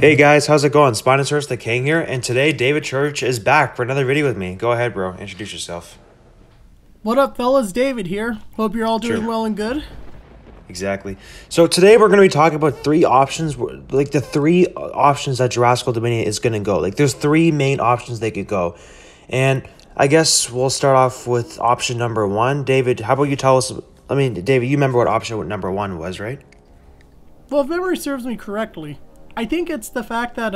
Hey guys, how's it going? Spinosaurus the King here, and today David Church is back for another video with me. Go ahead, bro. Introduce yourself. What up, fellas? David here. Hope you're all doing well and good. Exactly. So today we're going to be talking about three options, like the three options that Jurassic World Dominion is going to go. Like there's three main options they could go. And I guess we'll start off with option number one. David, how about you tell us, David, you remember what option number one was, right? Well, if memory serves me correctly, I think it's the fact that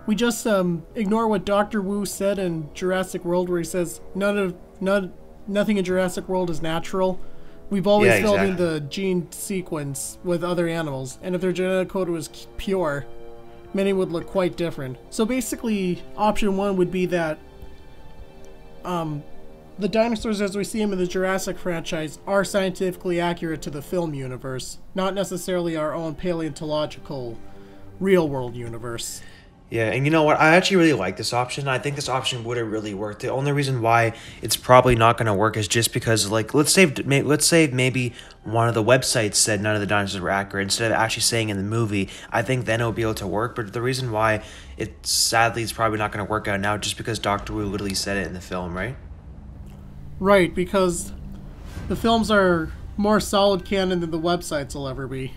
we just ignore what Dr. Wu said in Jurassic World, where he says nothing in Jurassic World is natural. We've always filled in the gene sequence with other animals, and if their genetic code was pure, many would look quite different. So basically, option one would be that the dinosaurs as we see them in the Jurassic franchise are scientifically accurate to the film universe, not necessarily our own paleontological real-world universe. Yeah, and you know what? I actually really like this option. I think this option would have really worked. The only reason why it's probably not going to work is just because, like, let's say maybe one of the websites said none of the dinosaurs were accurate instead of actually saying in the movie. I think then it would be able to work. But the reason why sadly it's probably not going to work out now, just because Dr. Wu literally said it in the film, right? Right, because the films are more solid canon than the websites will ever be.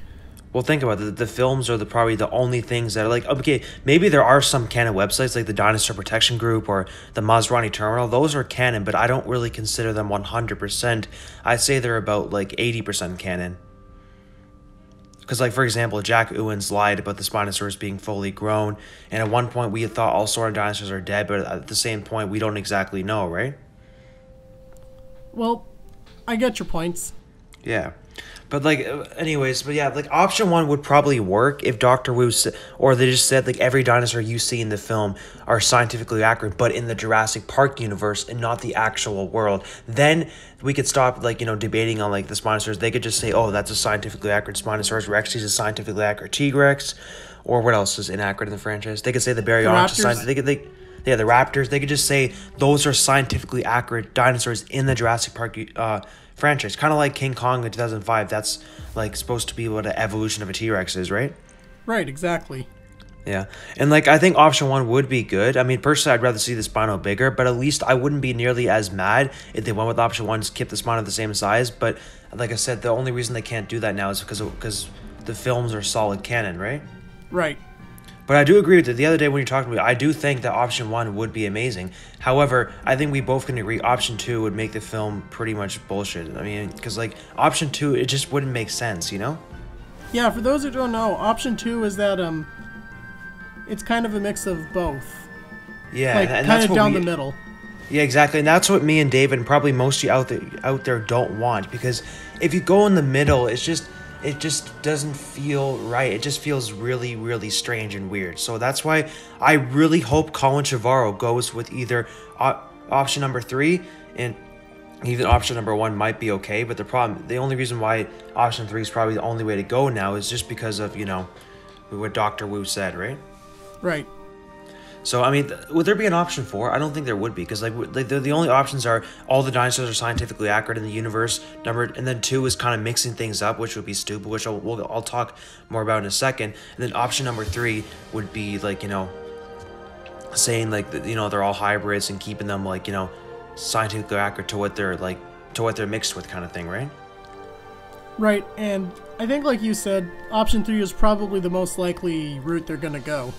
Well, think about it. The films are probably the only things that are like, okay, maybe there are some canon websites like the Dinosaur Protection Group or the Maserati Terminal. Those are canon, but I don't really consider them 100%. I'd say they're about like 80% canon. Because, like, for example, Jack Owens lied about the Spinosaurus being fully grown, and at one point we had thought all Sauron dinosaurs are dead, but at the same point we don't exactly know, right? Well, I get your points. Yeah. But, like, anyways, but yeah, like, option one would probably work if Dr. Wu said, or they just said, like, every dinosaur you see in the film are scientifically accurate, but in the Jurassic Park universe and not the actual world. Then we could stop, like, debating on, like, the Spinosaurus. They could just say, oh, that's a scientifically accurate Spinosaurus. Rex is a scientifically accurate T-Rex. Or what else is inaccurate in the franchise? They could say the Baryonyx is scientifically... Yeah, the raptors. They could just say those are scientifically accurate dinosaurs in the Jurassic Park franchise. Kind of like King Kong in 2005. That's like supposed to be what an evolution of a T-Rex is, right? Right, exactly. Yeah, and like I think option one would be good. I mean, personally, I'd rather see the Spino bigger, but at least I wouldn't be nearly as mad if they went with option one, just kept the Spino the same size. But like I said, the only reason they can't do that now is because the films are solid canon, right? Right. But I do agree with it. The other day when you talked to me, I do think that option one would be amazing. However, I think we both can agree option two would make the film pretty much bullshit. I mean, because like option two, it just wouldn't make sense, you know? Yeah, for those who don't know, option two is that it's kind of a mix of both. Yeah, like and kind that's of down the middle. Yeah, exactly, and that's what me and David and probably most of you out there don't want, because if you go in the middle, it just doesn't feel right. It just feels really, really strange and weird. So that's why I really hope Colin Trevorrow goes with either option number three, and even option number one might be okay. But the only reason why option three is probably the only way to go now is just because of, what Dr. Wu said, right? Right. So, I mean, would there be an option four? I don't think there would be, because like the only options are all the dinosaurs are scientifically accurate in the universe, and then two is kind of mixing things up, which would be stupid, which I'll talk more about in a second. And then option number three would be like, saying like they're all hybrids and keeping them like, scientifically accurate to what they're mixed with, kind of thing, right? Right, and I think like you said, option three is probably the most likely route they're gonna go.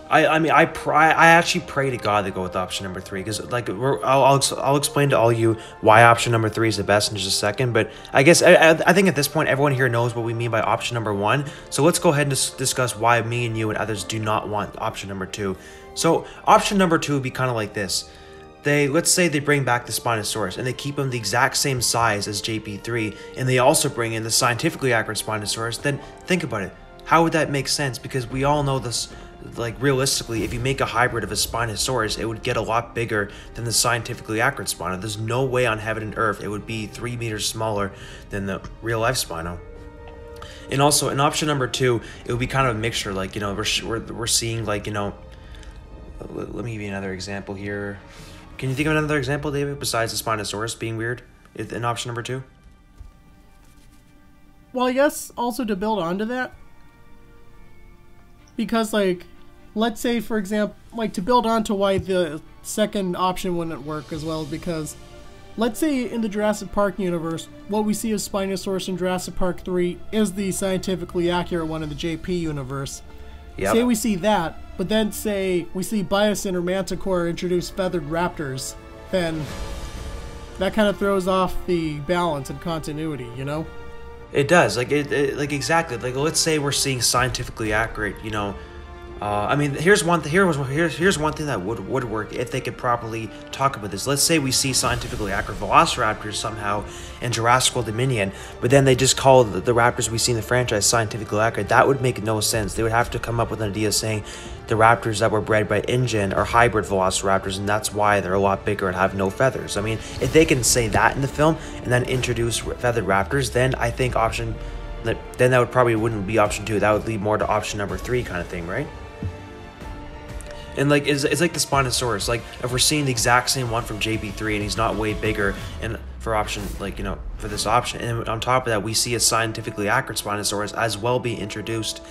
I actually pray to God to go with option number three, because like I'll explain to all you why option number three is the best in just a second. But I guess I think at this point everyone here knows what we mean by option number one. So let's go ahead and discuss why me and you and others do not want option number two. So option number two would be kind of like this. Let's say they bring back the Spinosaurus and they keep them the exact same size as JP3, and they also bring in the scientifically accurate Spinosaurus. Then think about it. How would that make sense? Because we all know this. Like, realistically, if you make a hybrid of a Spinosaurus, it would get a lot bigger than the scientifically accurate Spino. There's no way on heaven and earth it would be 3 meters smaller than the real-life Spino. And also, in option number two, it would be kind of a mixture. Like, we're seeing, like, let me give you another example here. Can you think of another example, David, besides the Spinosaurus being weird in option number two? Well, I guess also to build onto that, Because, like, let's say, for example, like, to build on to why the second option wouldn't work as well, because let's say in the Jurassic Park universe, what we see as Spinosaurus in Jurassic Park 3 is the scientifically accurate one in the JP universe. Yep. Say we see that, but then say we see Biosyn or Manticore introduce feathered raptors, then that kind of throws off the balance and continuity, you know? It does, like like exactly. Like let's say we're seeing scientifically accurate, you know. I mean, here's one thing that would work if they could properly talk about this. Let's say we see scientifically accurate velociraptors somehow in Jurassic World Dominion, but then they just call the raptors we see in the franchise scientifically accurate. That would make no sense. They would have to come up with an idea saying the raptors that were bred by Ingen are hybrid velociraptors, and that's why they're a lot bigger and have no feathers. I mean, if they can say that in the film and then introduce feathered raptors, then I think then that would probably wouldn't be option 2. That would lead more to option number 3 kind of thing, right? And like it's like the Spinosaurus. Like if we're seeing the exact same one from JP3 and he's not way bigger, and for option like for this option, and on top of that we see a scientifically accurate Spinosaurus as well be introduced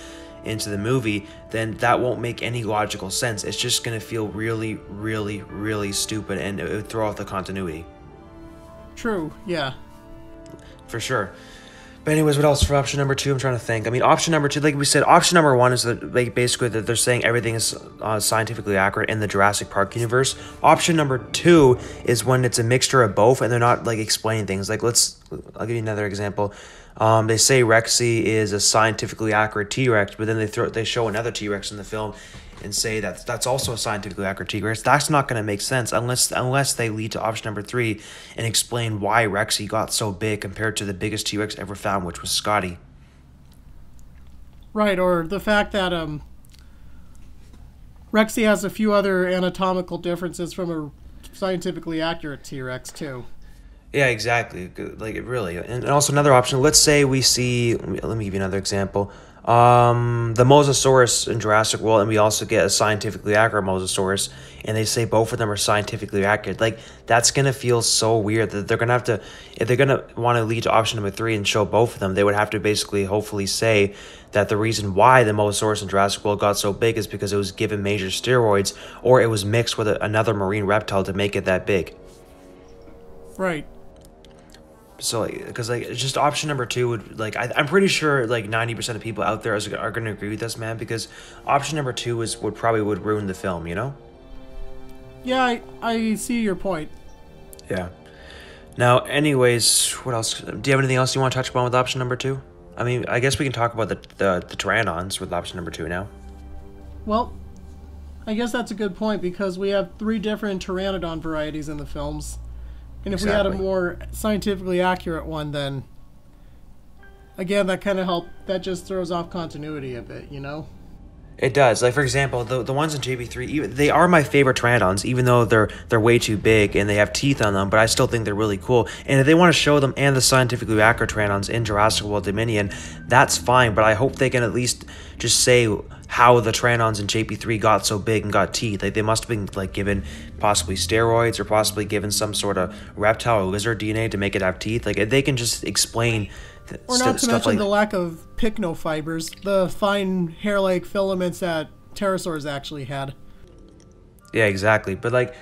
into the movie, then that won't make any logical sense. It's just gonna feel really, really, really stupid, and it would throw off the continuity. True. Yeah. For sure. But anyways, what else for option number 2? I'm trying to think. I mean, option number 2, like we said, option number 1 is that basically that they're saying everything is scientifically accurate in the Jurassic Park universe. Option number 2 is when it's a mixture of both and they're not like explaining things. Like I'll give you another example. They say Rexy is a scientifically accurate T-Rex, but then they show another T-Rex in the film and say that's also a scientifically accurate T-Rex. That's not going to make sense unless they lead to option number 3 and explain why Rexy got so big compared to the biggest T-Rex ever found, which was Scotty. Right, or the fact that Rexy has a few other anatomical differences from a scientifically accurate T-Rex too. Yeah, exactly. Like it really. And also another option. Let's say we see. Let me give you another example. The Mosasaurus in Jurassic World, and we also get a scientifically accurate Mosasaurus, and they say both of them are scientifically accurate. Like that's gonna feel so weird that they're gonna have to, if they're gonna want to lead to option number 3 and show both of them, they would have to basically hopefully say that the reason why the Mosasaurus in Jurassic World got so big is because it was given major steroids or it was mixed with another marine reptile to make it that big. Right. So, because just option number 2 would I'm pretty sure 90% of people out there are going to agree with us, man. Because option number 2 would probably ruin the film, you know? Yeah, I see your point. Yeah. Now, anyways, what else? Do you have anything else you want to touch upon with option number 2? I mean, I guess we can talk about the Pteranodons with option number 2 now. Well, I guess that's a good point because we have 3 different Pteranodon varieties in the films. And if we had a more scientifically accurate one, then again, that kind of that just throws off continuity a bit, you know? It does. Like, for example, the ones in JP3, they are my favorite Pteranodons, even though they're way too big and they have teeth on them, but I still think they're really cool. And if they want to show them and the scientifically accurate Pteranodons in Jurassic World Dominion, that's fine, but I hope they can at least just say how the Pteranodons in JP3 got so big and got teeth. Like, they must have been, given possibly steroids or possibly given some sort of reptile or lizard DNA to make it have teeth. Like, if they can just explain... Or not to mention the lack of pycnofibers, the fine hair-like filaments that pterosaurs actually had. Yeah, exactly. But,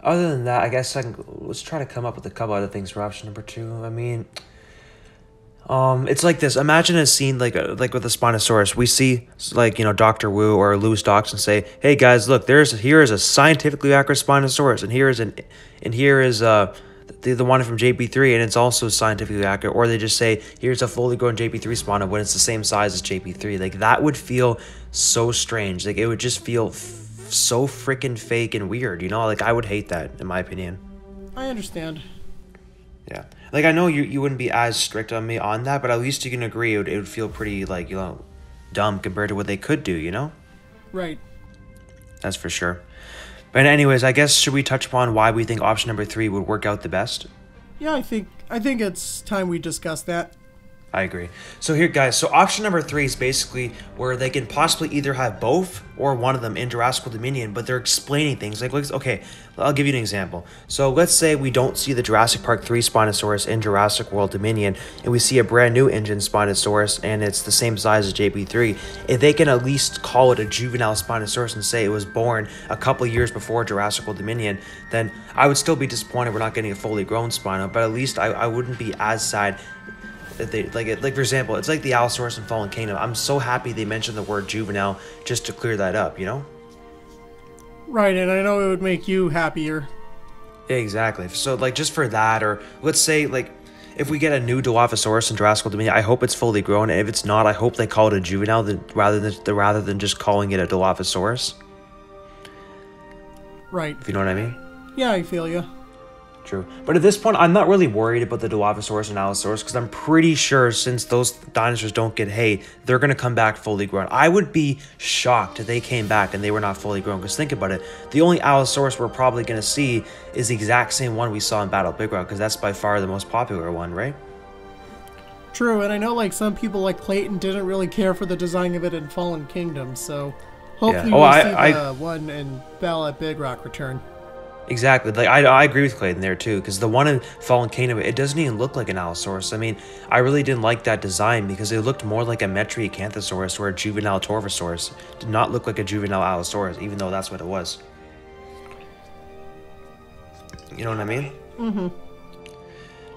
other than that, I guess let's try to come up with a couple other things for option number 2. I mean... it's like this. Imagine a scene like with the Spinosaurus. We see Dr. Wu or Louis Doxon say, "Hey guys, look, here is a scientifically accurate Spinosaurus, and here is the one from JP3, and it's also scientifically accurate." Or they just say, "Here's a fully grown JP3 Spino, but it's the same size as JP3." Like that would feel so strange. Like it would just feel so freaking fake and weird. You know, I would hate that in my opinion. I understand. Yeah. I know you wouldn't be as strict on me on that, but at least you can agree it would feel pretty, dumb compared to what they could do, you know? Right. That's for sure. But anyways, I guess, should we touch upon why we think option number 3 would work out the best? Yeah, I think it's time we discuss that. I agree. So here, guys, so option number 3 is basically where they can possibly either have both or one of them in Jurassic World Dominion, but they're explaining things. Like, okay, I'll give you an example. So let's say we don't see the Jurassic Park 3 Spinosaurus in Jurassic World Dominion, and we see a brand new Ingen Spinosaurus, and it's the same size as JP3. If they can at least call it a juvenile Spinosaurus and say it was born a couple years before Jurassic World Dominion, then I would still be disappointed we're not getting a fully grown Spino, but at least I wouldn't be as sad. They, like for example, it's like the Allosaurus in Fallen Kingdom. I'm so happy they mentioned the word juvenile just to clear that up, you know? Right, and I know it would make you happier. Yeah, exactly. So like just for that, or let's say like if we get a new Dilophosaurus in Jurassic World Dominion, I hope it's fully grown. And if it's not, I hope they call it a juvenile rather than just calling it a Dilophosaurus. Right. If you know what I mean? Yeah, I feel you. True. But at this point, I'm not really worried about the Dilophosaurus and Allosaurus because I'm pretty sure since those dinosaurs don't get hay, they're going to come back fully grown. I would be shocked if they came back and they were not fully grown because think about it. The only Allosaurus we're probably going to see is the exact same one we saw in Battle of Big Rock because that's by far the most popular one, right? True, and I know like some people like Clayton didn't really care for the design of it in Fallen Kingdom, so hopefully we'll see the one in Battle at Big Rock return. Exactly. Like I agree with Clayton there too, because the one in Fallen Kingdom, it doesn't even look like an Allosaurus. I mean, I really didn't like that design because it looked more like a Metriacanthosaurus or a juvenile Torvosaurus. It did not look like a juvenile Allosaurus, even though that's what it was. You know what I mean? Mm-hmm.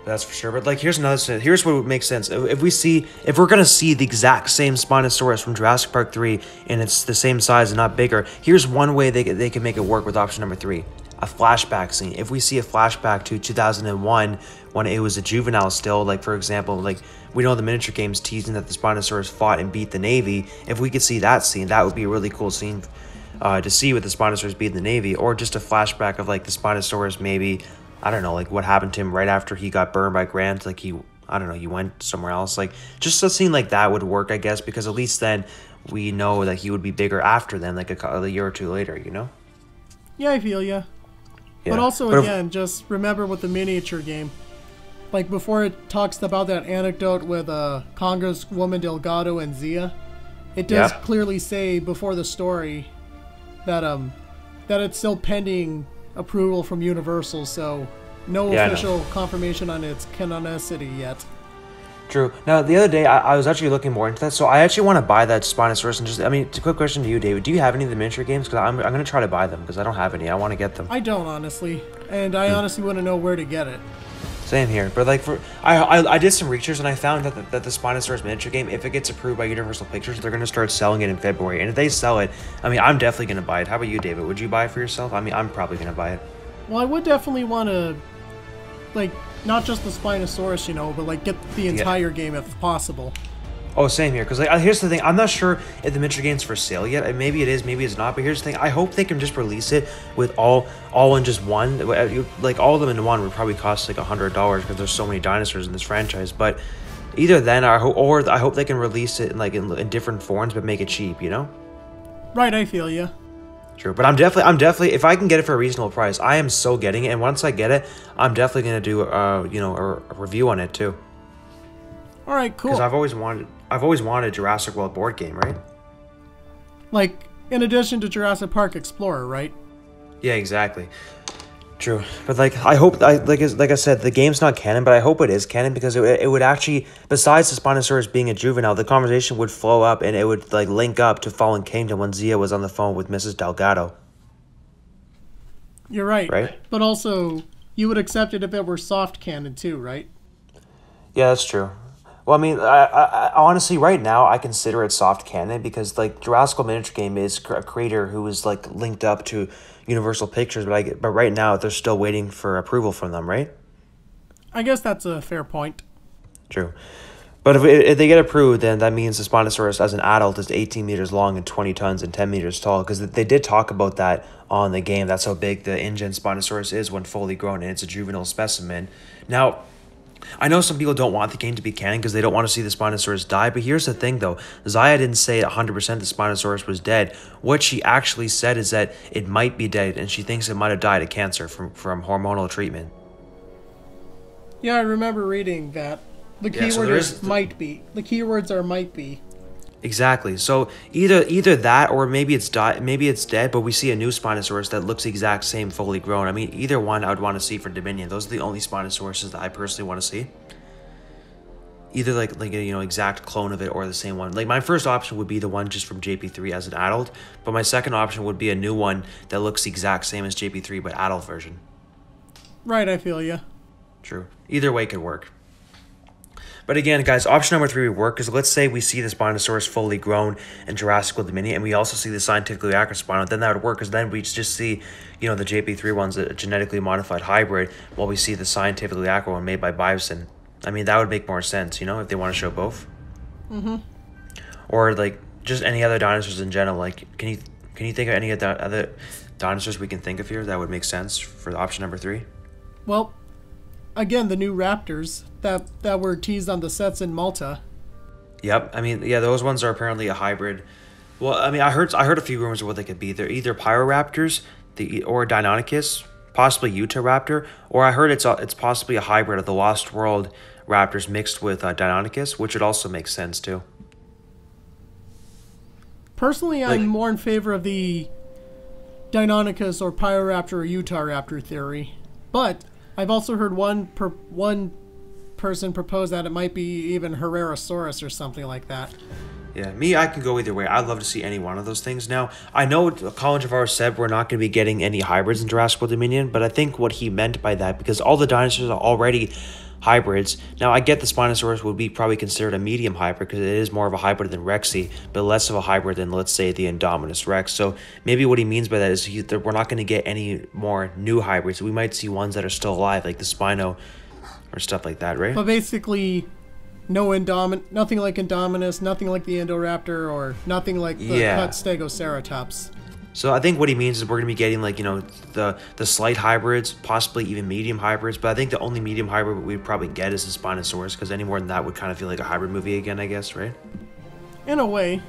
That's for sure. But like, here's what would make sense. If we're gonna see the exact same Spinosaurus from Jurassic Park 3 and it's the same size and not bigger, here's one way they can make it work with option number 3. A flashback scene. If we see a flashback to 2001 when it was a juvenile still, like for example, like we know the miniature games teasing that the Spinosaurus fought and beat the Navy. If we could see that scene, that would be a really cool scene to see with the Spinosaurus beat the Navy, or just a flashback of like the Spinosaurus maybe, I don't know, like what happened to him right after he got burned by Grant, like he went somewhere else. Like just a scene like that would work, I guess, because at least then we know that he would be bigger after then, like a year or two later, you know? Yeah, I feel ya. Yeah. But also, again, just remember with the miniature game, like before it talks about that anecdote with Congresswoman Delgado and Zia, it does clearly say before the story that that it's still pending approval from Universal, so no official confirmation on its canonicity yet. True. Now, the other day, I was actually looking more into that, so I actually want to buy that Spinosaurus and just, I mean, it's a quick question to you, David. Do you have any of the miniature games? Because I'm going to try to buy them, because I don't have any. I want to get them. I don't, honestly. And I honestly want to know where to get it. Same here. But, like, I did some research, and I found that the Spinosaurus miniature game, if it gets approved by Universal Pictures, they're going to start selling it in February. And if they sell it, I mean, I'm definitely going to buy it. How about you, David? Would you buy it for yourself? I mean, I'm probably going to buy it. Well, I would definitely want to, like, not just the Spinosaurus, you know, but like get the entire game if possible. Oh, same here. Because like, here's the thing. I'm not sure if the miniature game's for sale yet. Maybe it is, maybe it's not. But here's the thing. I hope they can just release it with all in just one. Like all of them in one would probably cost like $100 because there's so many dinosaurs in this franchise. But either then, I hope they can release it in different forms, but make it cheap. You know? Right. I feel you. True, but I'm definitely, if I can get it for a reasonable price, I am so getting it. And once I get it, I'm definitely gonna do a review on it too. All right, cool. Because I've always wanted a Jurassic World board game, right? Like in addition to Jurassic Park Explorer, right? Yeah, exactly. True, but like I hope, like I said, the game's not canon, but I hope it is canon because it would actually, besides the Spinosaurus being a juvenile, the conversation would flow up and it would like link up to Fallen Kingdom when Zia was on the phone with Mrs. Delgado. You're right. Right. But also, you would accept it if it were soft canon too, right? Yeah, that's true. Well, I mean, I honestly, right now, I consider it soft canon because, like, Jurassic World miniature game is a creator who is, like, linked up to Universal Pictures, but right now, they're still waiting for approval from them, right? I guess that's a fair point. True. But if they get approved, then that means the Spinosaurus as an adult is 18 meters long and 20 tons and 10 meters tall, because they did talk about that on the game. That's how big the Ingen Spinosaurus is when fully grown, and it's a juvenile specimen. Now, I know some people don't want the game to be canon because they don't want to see the Spinosaurus die, but here's the thing though. Zia didn't say 100% the Spinosaurus was dead. What she actually said is that it might be dead, and she thinks it might have died of cancer from hormonal treatment. Yeah, I remember reading that. The Yeah, so keyword there is might be. The keywords are might be. Exactly. So either that or maybe it's dead, but we see a new Spinosaurus that looks the exact same, fully grown. I mean, either one I would want to see for Dominion. Those are the only Spinosauruses that I personally want to see. Either like a, you know, exact clone of it or the same one. Like, my first option would be the one just from JP3 as an adult, but my second option would be a new one that looks the exact same as JP3 but adult version. Right, I feel ya. True. Either way could work. But again, guys, option number 3 would work, because let's say we see the Spinosaurus fully grown in Jurassic World Dominion, and we also see the scientifically accurate Spino, then that would work, because then we just see, you know, the JP3 one's a genetically modified hybrid, while we see the scientifically accurate one made by Biosyn. I mean, that would make more sense, you know, if they want to show both. Mm-hmm. Or, like, just any other dinosaurs in general. Like, can you think of any other dinosaurs we can think of here that would make sense for option number 3? Well, again, the new raptors that were teased on the sets in Malta. Yep. I mean, yeah, those ones are apparently a hybrid. Well, I mean, I heard a few rumors of what they could be. They're either Pyroraptors, or Deinonychus, possibly Utahraptor, or I heard it's possibly a hybrid of the Lost World raptors mixed with Deinonychus, which would also make sense too. Personally, I'm more in favor of the Deinonychus or Pyroraptor or Utahraptor theory, but I've also heard one person propose that it might be even Herrerasaurus or something like that. Yeah, I can go either way. I'd love to see any one of those things. Now, I know Colin Trevorrow said we're not going to be getting any hybrids in Jurassic World Dominion, but I think what he meant by that, because all the dinosaurs are already hybrids. Now, I get the Spinosaurus would be probably considered a medium hybrid because it is more of a hybrid than Rexy, but less of a hybrid than, let's say, the Indominus Rex. So maybe what he means by that is that we're not going to get any more new hybrids. We might see ones that are still alive, like the Spino or stuff like that, right? But basically, nothing like Indominus, nothing like the Indoraptor, or nothing like the cut Stegoceratops. So I think what he means is we're going to be getting, like, you know, the slight hybrids, possibly even medium hybrids, but I think the only medium hybrid we'd probably get is the Spinosaurus, because any more than that would kind of feel like a hybrid movie again, I guess, right? In a way.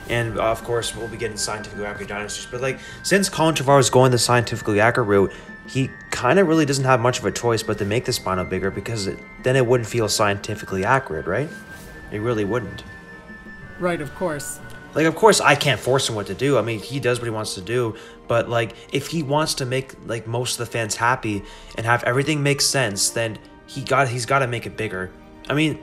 And, of course, we'll be getting scientifically accurate dinosaurs, but, like, since Colin Trevorrow is going the scientifically accurate route, he kind of really doesn't have much of a choice but to make the Spino bigger, because then it wouldn't feel scientifically accurate, right? It really wouldn't. Right, of course. Like, of course, I can't force him what to do. I mean, he does what he wants to do. But, like, if he wants to make, like, most of the fans happy and have everything make sense, then he's got to make it bigger. I mean,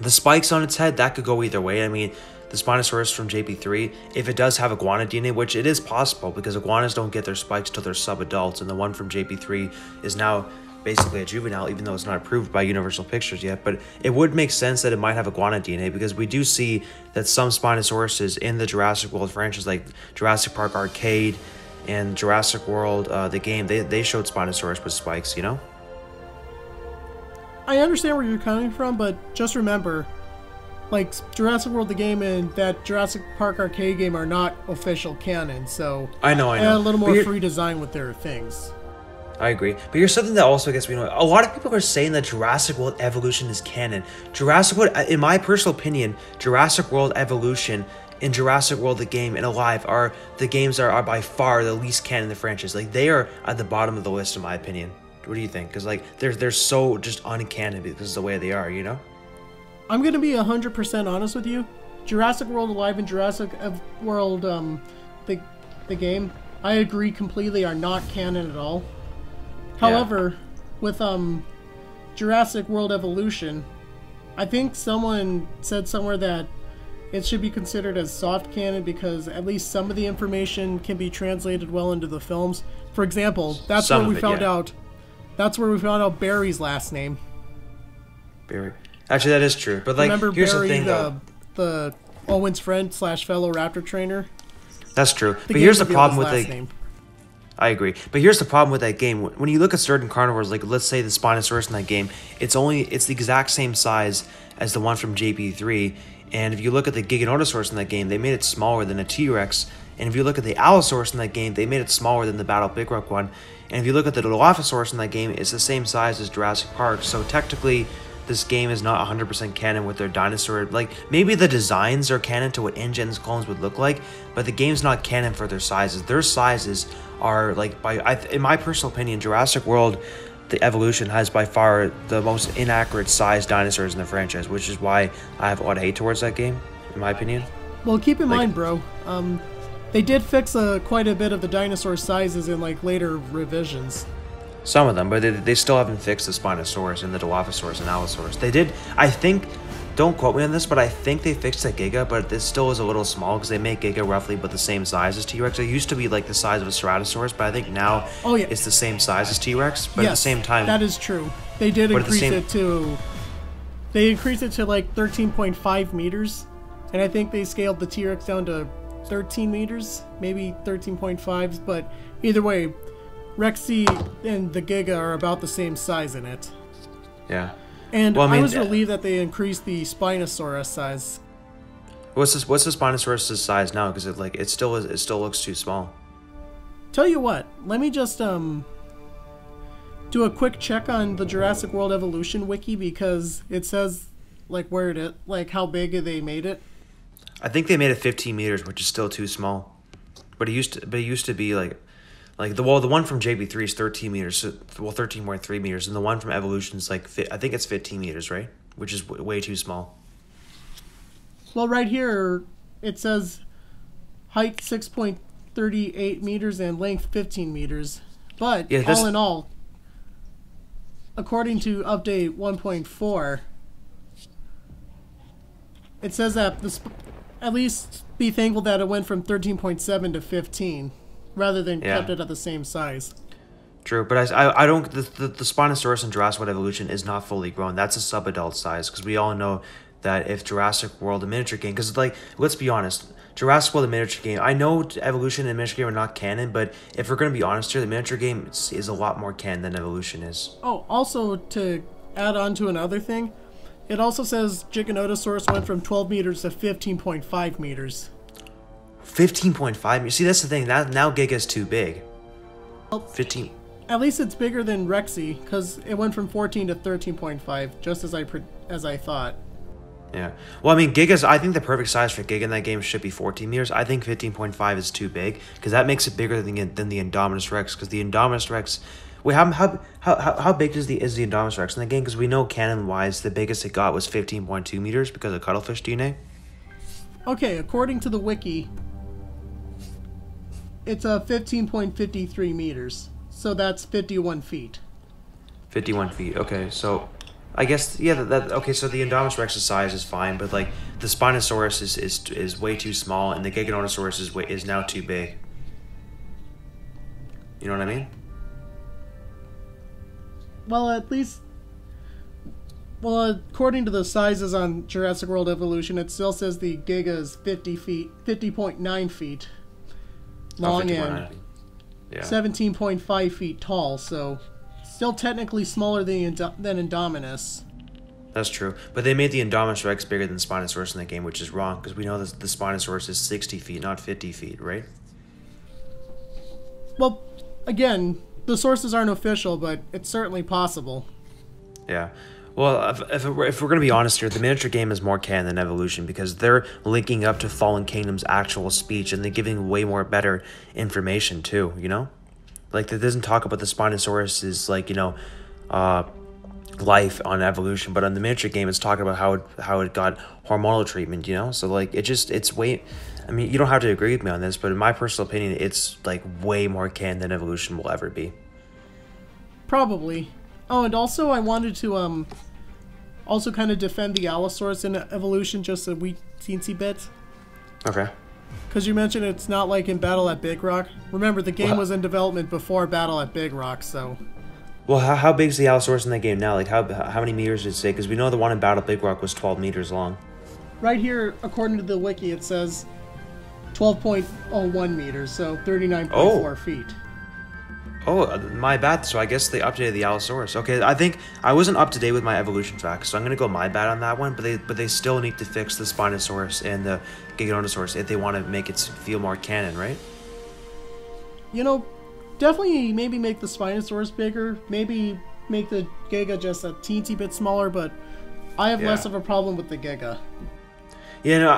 the spikes on its head, that could go either way. I mean, the Spinosaurus from JP3, if it does have iguana DNA, which it is possible because iguanas don't get their spikes till they're sub-adults, and the one from JP3 is now basically a juvenile, even though it's not approved by Universal Pictures yet. But it would make sense that it might have iguana DNA, because we do see that some Spinosauruses in the Jurassic World franchise, like Jurassic Park Arcade and Jurassic World, the game, they showed Spinosaurus with spikes, you know? I understand where you're coming from, but just remember, like, Jurassic World the game and that Jurassic Park Arcade game are not official canon, so I know. They had a little more free design with their things. I agree. But here's something that also gets me annoyed. A lot of people are saying that Jurassic World Evolution is canon. Jurassic World, in my personal opinion, Jurassic World Evolution and Jurassic World the game and Alive are by far the least canon in the franchise. Like, they are at the bottom of the list in my opinion. What do you think? Because, like, they're so just uncanon because of the way they are, you know? I'm going to be 100% honest with you. Jurassic World Alive and Jurassic World, the game, I agree completely, are not canon at all. However, with Jurassic World Evolution, I think someone said somewhere that it should be considered as soft canon because at least some of the information can be translated well into the films. For example, that's where we found out Barry's last name. Barry. Actually, that is true. But, like, remember here's Barry, the thing, though. the Owen's friend / fellow raptor trainer? That's true. But here's the problem with the... I agree. But here's the problem with that game. When you look at certain carnivores, like, let's say the Spinosaurus in that game, it's the exact same size as the one from JP3. And if you look at the Giganotosaurus in that game, they made it smaller than a T-Rex. And if you look at the Allosaurus in that game, they made it smaller than the Battle Big Rock one. And if you look at the Dilophosaurus in that game, it's the same size as Jurassic Park. So technically, this game is not 100% canon with their dinosaur. Like, maybe the designs are canon to what Ingen's clones would look like, but the game's not canon for their sizes. Their sizes are, like, in my personal opinion, Jurassic World the evolution has by far the most inaccurate sized dinosaurs in the franchise, which is why I have a lot of hate towards that game, in my opinion. Well, keep in mind, bro, they did fix quite a bit of the dinosaur sizes in like later revisions. Some of them, but they still haven't fixed the Spinosaurus and the Dilophosaurus and Allosaurus. They did, I think, don't quote me on this, but I think they fixed the Giga, but it still is a little small because they make Giga roughly but the same size as T-Rex. It used to be like the size of a Ceratosaurus, but I think now it's the same size as T-Rex. But at the same time, that is true. They did increase it to. They increased it to like 13.5 meters, and I think they scaled the T-Rex down to 13 meters, maybe 13.5s. But either way, Rexy and the Giga are about the same size in it. Yeah. And well, I was relieved that they increased the Spinosaurus size. What's the Spinosaurus' size now? Because it still looks too small. Tell you what, let me just do a quick check on the Jurassic World Evolution wiki, because it says how big they made it. I think they made it 15 meters, which is still too small. But it used to be the one from JP3 is 13 meters, well 13.3 meters, and the one from Evolution is I think it's 15 meters, right? Which is way too small. Well, right here it says height 6.38 meters and length 15 meters. But all in all, according to update 1.4, it says that at least be thankful that it went from 13.7 to 15. Rather than kept it at the same size. True, but I don't. The Spinosaurus in Jurassic World Evolution is not fully grown. That's a sub-adult size, because we all know that if Jurassic World, the miniature game, because let's be honest, Jurassic World, the miniature game. I know Evolution and miniature game are not canon, but if we're gonna be honest here, the miniature game is a lot more canon than Evolution is. Oh, also to add on to another thing, it also says Giganotosaurus went from 12 meters to 15.5 meters. 15.5. You see, that's the thing. Now Giga's too big. Well, 15. At least it's bigger than Rexy, because it went from 14 to 13.5, just as I thought. Yeah. Well, I mean, I think the perfect size for Giga in that game should be 14 meters. I think 15.5 is too big, because that makes it bigger than the Indominus Rex. Because the Indominus Rex, wait, how big is the Indominus Rex in the game? Because we know canon-wise, the biggest it got was 15.2 meters because of cuttlefish DNA. Okay, according to the wiki, it's 15.53 meters, so that's 51 feet. 51 feet. Okay, so I guess okay. So the Indominus Rex's size is fine, but the Spinosaurus is way too small, and the Giganotosaurus is now too big. You know what I mean? Well, according to the sizes on Jurassic World Evolution, it still says the Giga is 50.9 feet long and 17.5 feet tall, so still technically smaller than Indominus. That's true, but they made the Indominus Rex bigger than Spinosaurus in the game, which is wrong, because we know that the Spinosaurus is 60 feet, not 50 feet, right? Well, again, the sources aren't official, but it's certainly possible. Yeah. Well, if we're going to be honest here, the miniature game is more canon than Evolution, because they're linking up to Fallen Kingdom's actual speech, and they're giving way more better information too, you know? It doesn't talk about the Spinosaurus's, life on Evolution, but on the miniature game, it's talking about how it got hormonal treatment, you know? So, it's way... I mean, you don't have to agree with me on this, but in my personal opinion, it's, way more canon than Evolution will ever be. Probably. Oh, and also I wanted to also kind of defend the Allosaurus in Evolution just a wee teensy bit. Okay. Because you mentioned it's not like in Battle at Big Rock. Remember, the game was in development before Battle at Big Rock, so... Well, how big is the Allosaurus in the game now? How many meters did it say? Because we know the one in Battle at Big Rock was 12 meters long. Right here, according to the wiki, it says 12.01 meters, so 39.4 feet. Oh, my bad. So I guess they updated the Allosaurus. Okay, I think I wasn't up to date with my Evolution facts, so I'm gonna go my bad on that one. But they still need to fix the Spinosaurus and the Giganotosaurus if they want to make it feel more canon, right? You know, definitely maybe make the Spinosaurus bigger. Maybe make the Giga just a teensy bit smaller. But I have less of a problem with the Giga. Yeah, no,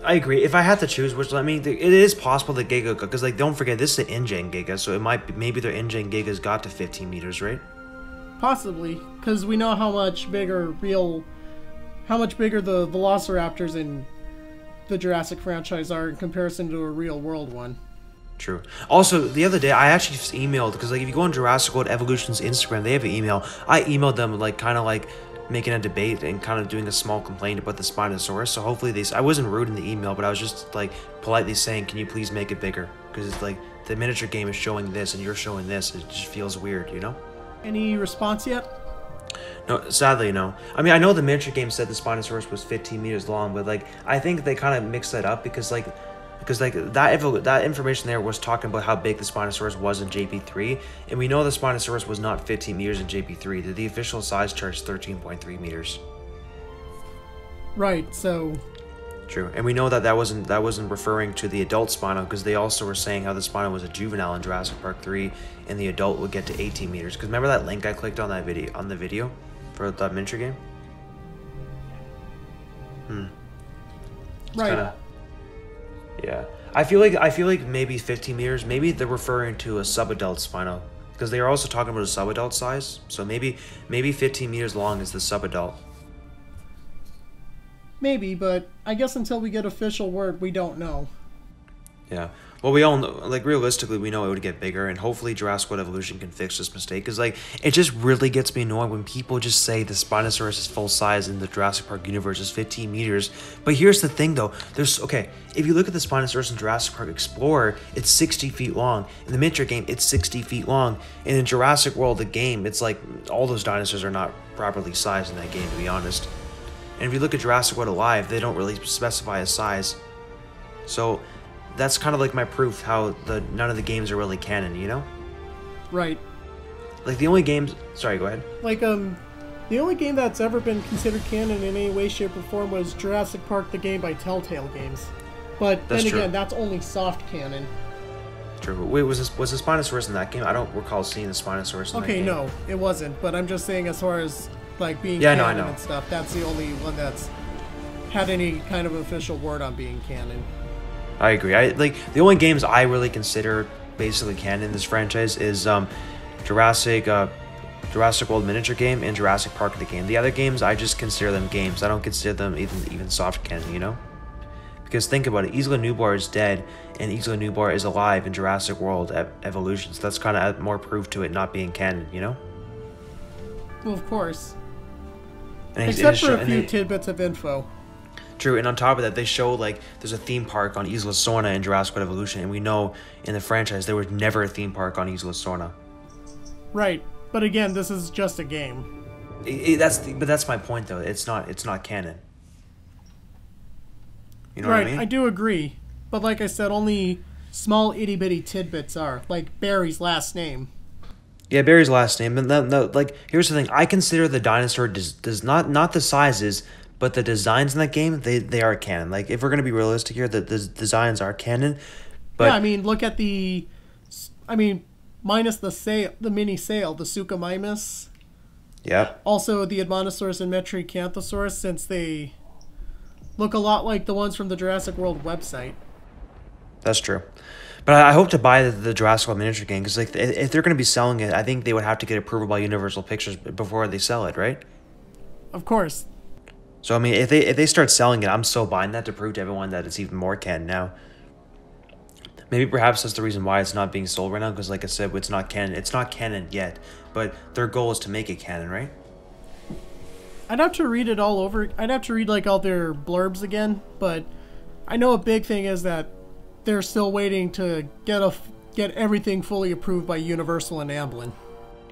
I agree. If I had to choose, which, I mean, it is possible that Giga, because, don't forget, this is the Ingen Giga, so maybe their Ingen Giga's got to 15 meters, right? Possibly, because we know how much bigger the Velociraptors in the Jurassic franchise are in comparison to a real world one. True. Also, the other day, I actually just emailed, because like if you go on Jurassic World Evolution's Instagram, they have an email. I emailed them, like, kind of like making a debate and kind of doing a small complaint about the Spinosaurus. So hopefully I wasn't rude in the email, but I was just like politely saying, can you please make it bigger? Because it's like the miniature game is showing this and you're showing this. It just feels weird, you know? Any response yet? No, sadly, no. I mean, I know the miniature game said the Spinosaurus was 15 meters long, but like I think they kind of mixed that up because that information there was talking about how big the Spinosaurus was in JP3, and we know the Spinosaurus was not 15 meters in JP3. The official size chart is 13.3 meters. Right. So. True, and we know that wasn't referring to the adult Spino, because they also were saying how the Spino was a juvenile in Jurassic Park 3, and the adult would get to 18 meters. Because remember that link I clicked on the video for that miniature game? Right. Kinda, yeah, I feel like maybe 15 meters. Maybe they're referring to a sub-adult Spino, because they are also talking about a sub-adult size. So maybe 15 meters long is the sub-adult. Maybe, but I guess until we get official word, we don't know. Yeah. Well, we all know, like, realistically, we know it would get bigger, and hopefully Jurassic World Evolution can fix this mistake, because, like, it just really gets me annoyed when people just say the Spinosaurus is full size in the Jurassic Park universe is 15 meters. But here's the thing, though. If you look at the Spinosaurus in Jurassic Park Explorer, it's 60 feet long. In the miniature game, it's 60 feet long. And in Jurassic World, the game, it's like all those dinosaurs are not properly sized in that game, to be honest. And if you look at Jurassic World Alive, they don't really specify a size. So that's kind of like my proof how none of the games are really canon, you know? Right. Like the only games... Sorry, go ahead. Like, the only game that's ever been considered canon in any way, shape, or form was Jurassic Park the game by Telltale Games. But then again, that's only soft canon. True. Wait, was the Spinosaurus in that game? I don't recall seeing the Spinosaurus in that game. Okay, no, it wasn't. But I'm just saying as far as, like, being canon and stuff, that's the only one that's had any kind of official word on being canon. I agree. Like the only games I really consider basically canon in this franchise is Jurassic World miniature game and Jurassic Park the game. The other games I just consider them games. I don't consider them even soft canon, you know? Because think about it, Isla Nublar is dead and Isla Nublar is alive in Jurassic World Evolution. So that's kind of more proof to it not being canon, you know? Well, of course. Except for a few tidbits of info. True, and on top of that, they show, like, there's a theme park on Isla Sorna in Jurassic World Evolution, and we know in the franchise there was never a theme park on Isla Sorna. Right, but again, this is just a game. But that's my point, though. It's not canon. You know what I mean? Right, I do agree. But like I said, only small itty-bitty tidbits are, like Barry's last name. Yeah, Barry's last name. And like, here's the thing. I consider the dinosaur does not the sizes, but the designs in that game, they are canon. Like, if we're going to be realistic here, the designs are canon. But yeah, I mean, look at minus the mini sail, the Suchomimus. Yeah. Also, the Admonosaurus and Metriacanthosaurus, since they look a lot like the ones from the Jurassic World website. That's true. But I hope to buy the Jurassic World miniature game, because like, if they're going to be selling it, I think they would have to get approval by Universal Pictures before they sell it, right? Of course. So, I mean, if they start selling it, I'm so buying that to prove to everyone that it's even more canon now. Maybe perhaps that's the reason why it's not being sold right now, because like I said, it's not canon. It's not canon yet, but their goal is to make it canon, right? I'd have to read it all over. I'd have to read like all their blurbs again, but I know a big thing is that they're still waiting to get everything fully approved by Universal and Amblin.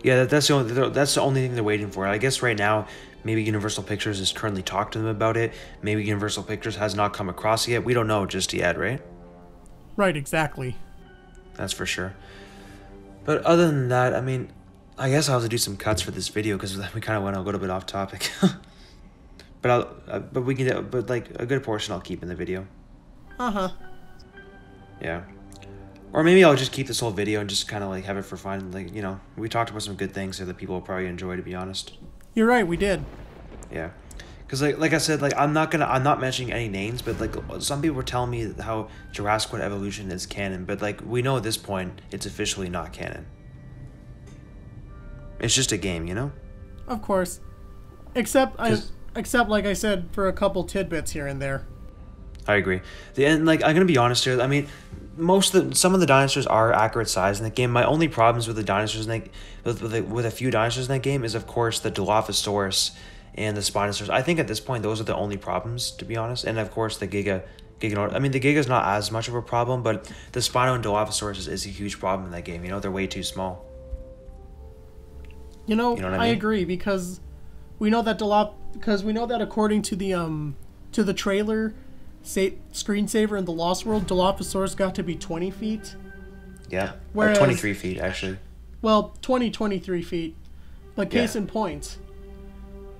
Yeah, that's the only thing they're waiting for. I guess right now, maybe Universal Pictures is currently talking to them about it. Maybe Universal Pictures has not come across it yet. We don't know just yet, right? Right, exactly. That's for sure. But other than that, I mean, I guess I'll have to do some cuts for this video because we kind of went a little bit off topic. But like a good portion I'll keep in the video. Yeah. Or maybe I'll just keep this whole video and just kind of like have it for fun. Like, you know, we talked about some good things that people will probably enjoy, to be honest. You're right, we did. Yeah. Because like I said, like I'm not mentioning any names, but like some people were telling me how Jurassic World Evolution is canon, but like we know at this point it's officially not canon. It's just a game, you know? of course. Except like I said, for a couple tidbits here and there. I agree. And like, I'm gonna be honest here. I mean, some of the dinosaurs are accurate size in the game. My only problems with the dinosaurs with a few dinosaurs in that game is, of course, the Dilophosaurus and the Spinosaurus. I think at this point those are the only problems, to be honest. And of course the Giganotosaurus. I mean, the Giga's not as much of a problem, but the Spino and Dilophosaurus is a huge problem in that game. You know, they're way too small. You know what I mean? Agree, because we know that according to the trailer screensaver in the Lost World, Dilophosaurus got to be 20 feet. Yeah, or 23 feet actually. Well, 23 feet. But case in point,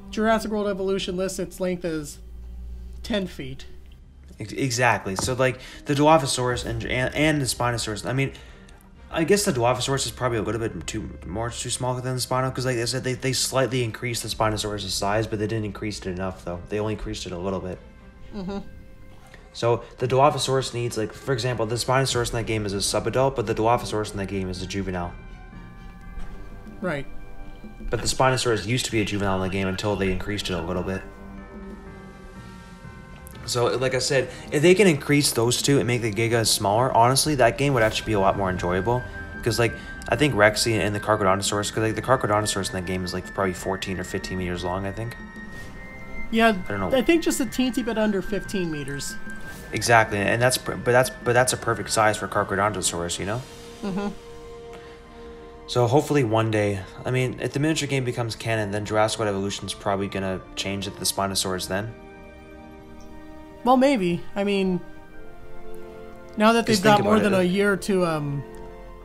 Jurassic World Evolution lists its length as 10 feet. Exactly. So like the Dilophosaurus and the Spinosaurus. I mean, I guess the Dilophosaurus is probably a little bit too small than the Spino, because like I said, they slightly increased the Spinosaurus' size, but they didn't increase it enough though. They only increased it a little bit. Mm-hmm. So the Dilophosaurus needs, like, for example, the Spinosaurus in that game is a subadult, but the Dilophosaurus in that game is a juvenile. Right. But the Spinosaurus used to be a juvenile in the game until they increased it a little bit. So, like I said, if they can increase those two and make the Giga smaller, honestly, that game would actually be a lot more enjoyable. Because, like, I think Rexy and the Carchodontosaurus, because, like, the Carchodontosaurus in that game is, like, probably 14 or 15 meters long, I think. Yeah, I don't know. I think just a teensy bit under 15 meters. Exactly, and that's a perfect size for Carchodontosaurus, you know? Mm-hmm. So hopefully one day, I mean, if the miniature game becomes canon, then Jurassic World Evolution's probably gonna change it to the Spinosaurus then. Well, maybe. I mean, now that they've got more than a year to,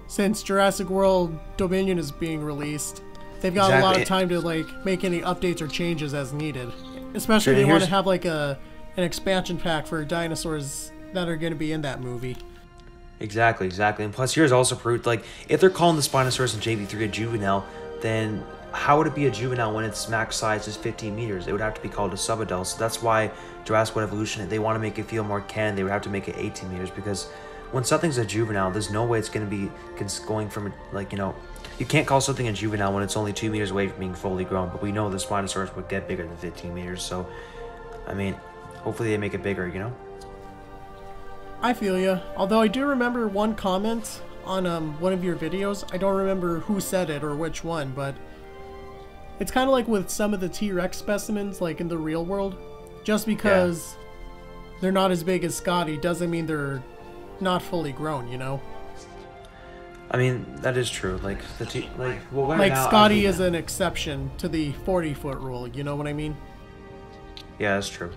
since Jurassic World Dominion is being released, they've got a lot of time to, like, make any updates or changes as needed. Especially if they want to have, like, an expansion pack for dinosaurs that are going to be in that movie. Exactly. And plus, here's also proof, like, if they're calling the Spinosaurus and JP3 a juvenile, then how would it be a juvenile when its max size is 15 meters? It would have to be called a subadult. So that's why Jurassic World Evolution, if they want to make it feel more canon, they would have to make it 18 meters, because when something's a juvenile, there's no way it's going to be going from, like, you know, you can't call something a juvenile when it's only 2 meters away from being fully grown, but we know the Spinosaurus would get bigger than 15 meters, so, I mean, hopefully they make it bigger, you know? I feel ya. Although I do remember one comment on one of your videos. I don't remember who said it or which one, but it's kind of like with some of the T-Rex specimens, like in the real world. Just because they're not as big as Scotty doesn't mean they're not fully grown, you know? I mean, that is true. Like, Scotty is an exception to the 40-foot rule, you know what I mean? Yeah, that's true.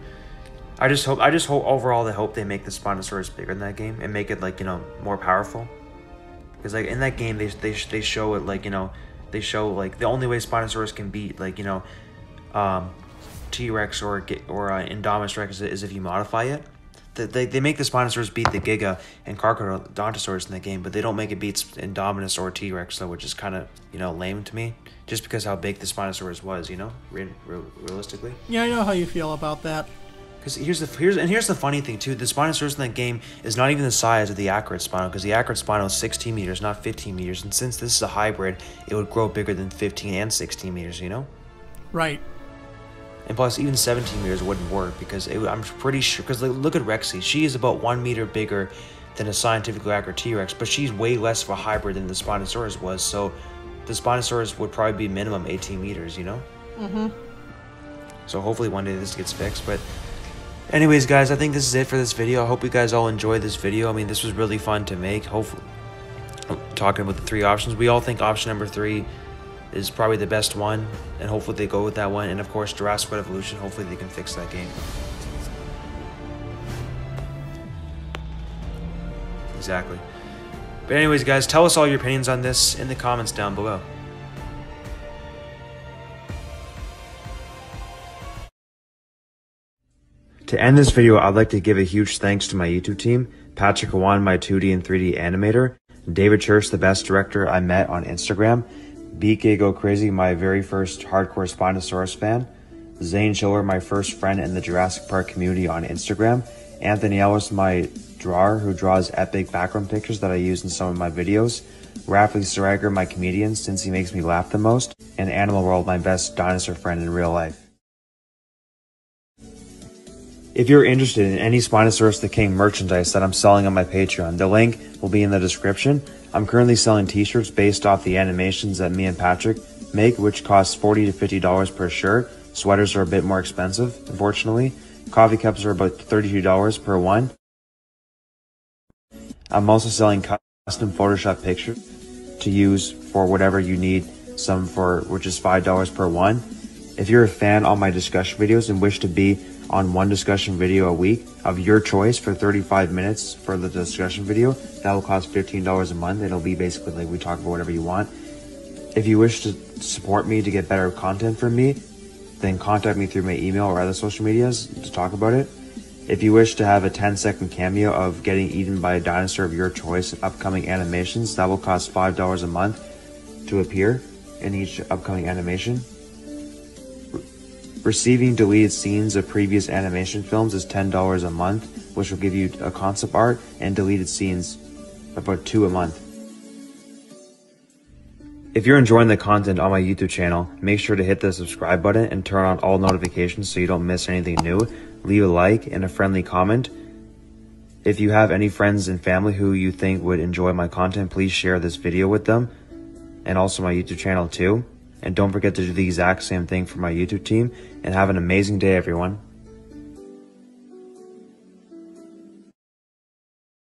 I just hope overall they make the Spinosaurus bigger in that game and make it, like, you know, more powerful. Because, like, in that game they show it, like, you know, they show, like, the only way Spinosaurus can beat, like, you know, T-Rex or Indominus Rex is if you modify it. They make the Spinosaurus beat the Giga and Carchodontosaurus in the game, but they don't make it beat Indominus or T-Rex, though, which is kind of, you know, lame to me. Just because how big the Spinosaurus was, you know, realistically. Yeah, I know how you feel about that. Because here's the funny thing too. The Spinosaurus in that game is not even the size of the accurate Spino, because the accurate Spino is 16 meters, not 15 meters. And since this is a hybrid, it would grow bigger than 15 and 16 meters, you know? Right. And plus, even 17 meters wouldn't work, because I'm pretty sure, because look at Rexy. She is about 1 meter bigger than a scientifically accurate T-Rex, but she's way less of a hybrid than the Spinosaurus was, so the Spinosaurus would probably be minimum 18 meters, you know? Mm-hmm. So hopefully one day this gets fixed, but anyways, guys, I think this is it for this video. I hope you guys all enjoyed this video. I mean, this was really fun to make. Hopefully, talking about the 3 options, we all think option number 3 is probably the best one, and hopefully they go with that one. And of course, Jurassic World Evolution, hopefully they can fix that game. Exactly. But anyways, guys, tell us all your opinions on this in the comments down below. To end this video, I'd like to give a huge thanks to my YouTube team, Patrick Awan, my 2D and 3D animator, David Church, the best director I met on Instagram, BK Go Crazy, my very first hardcore Spinosaurus fan, Zane Schiller, my first friend in the Jurassic Park community on Instagram, Anthony Ellis, my drawer who draws epic background pictures that I use in some of my videos, Raffi Sarager, my comedian, since he makes me laugh the most, and Animal World my best dinosaur friend in real life. If you're interested in any Spinosaurus the King merchandise that I'm selling on my Patreon, the link will be in the description. I'm currently selling t-shirts based off the animations that me and Patrick make, which costs $40 to $50 per shirt. Sweaters are a bit more expensive, unfortunately. Coffee cups are about $32 per one. I'm also selling custom Photoshop pictures to use for whatever you need, some for which is $5 per one. If you're a fan of my discussion videos and wish to be on one discussion video a week of your choice for 35 minutes for the discussion video, that will cost $15 a month. It'll be basically like we talk about whatever you want. If you wish to support me to get better content from me, then contact me through my email or other social medias to talk about it. If you wish to have a 10-second cameo of getting eaten by a dinosaur of your choice in upcoming animations, that will cost $5 a month to appear in each upcoming animation. Receiving deleted scenes of previous animation films is $10 a month, which will give you a concept art and deleted scenes, about 2 a month. If you're enjoying the content on my YouTube channel, make sure to hit the subscribe button and turn on all notifications so you don't miss anything new. Leave a like and a friendly comment. If you have any friends and family who you think would enjoy my content, please share this video with them, and also my YouTube channel too. And don't forget to do the exact same thing for my YouTube team, and have an amazing day, everyone.